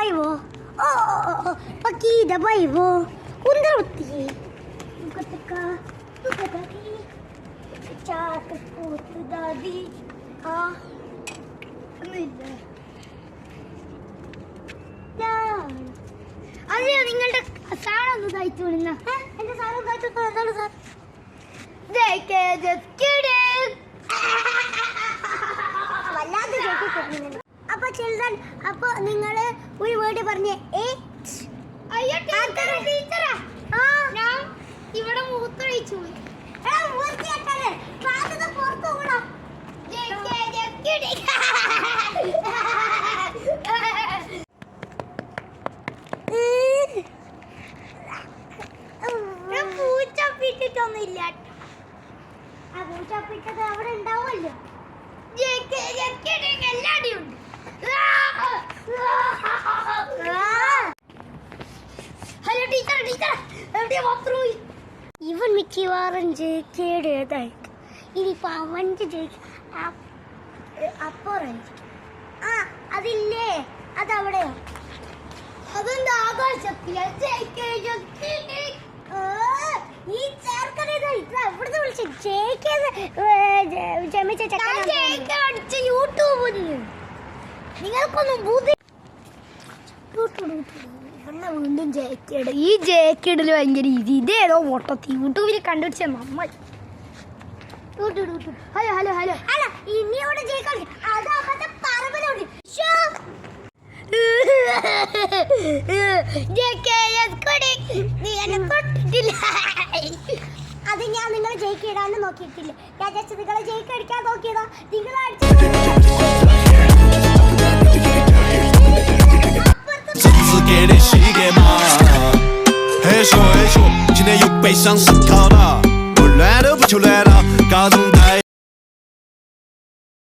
Baivo. Oh, Pakida Baivo. Undruti. Ukataka. Ukataki. Chat put daddy. Ah. Amida. അതെയോ നിങ്ങളുടെ സാധനം ഒന്ന് തയ്ച്ചു വിടുന്ന എന്റെ സാധനം തയ്ച്ചു എന്താണ് സാർ വല്ലാതെ കേട്ടിട്ടുണ്ട്. അപ്പൊ ചിൽഡ്രൻ അപ്പൊ നിങ്ങള് ഒരു വേർഡ് പറഞ്ഞേ ടീച്ചറാ ഞാൻ ഇവിടെ മൂത്രയിച്ചു പുറത്തു പോകണം. പൂച്ചപ്പിട്ടിട്ടൊന്നുമില്ല. ആ പൂച്ചപ്പിട്ടത് അവിടെ ഉണ്ടാവുമല്ലോ. എല്ലാടിയും ഉണ്ട്. ഹലോ ടീച്ചർ ടീച്ചർ എവിടെയാ ബാത്റൂമിൽ? ഇവൻ മിക്കവാറും ജയിക്കേണ്ടതായിട്ട് ഇനിയിപ്പോ അവൻ്റെ അപ്പുറമായിരിക്കും. ആ അതില്ലേ അതവിടെയോ അതെന്താ ആകാശത്തില ഈ ചേർക്കണത് എവിടുന്ന് വിളിച്ചു യൂട്യൂബിൽ നിങ്ങൾക്കൊന്നും ബുദ്ധി വീണ്ടും ജേക്കേട് ഈ ജേക്കേടിൽ ഭയങ്കര ഈസി. ഇതേതോ മൊട്ടത്തി യൂട്യൂബിൽ കണ്ടുപിടിച്ച നമ്മൾ. ഹലോ ഹലോ ഹലോ അല്ല ഇനി അവിടെ ജയിക്കാൻ അതാകത്തെ പറമ്പിലുണ്ട്. അത് ഞാൻ നിങ്ങളെ ജയിക്കിടാന്ന് നോക്കിയിട്ടില്ല. ഞാൻ ജസ്റ്റ് നിങ്ങളെ ജയിക്കടിക്കാൻ നോക്കിയതാ. നിങ്ങൾ给的시계만 해줘今天又背上思考了我乱都不求乱了高中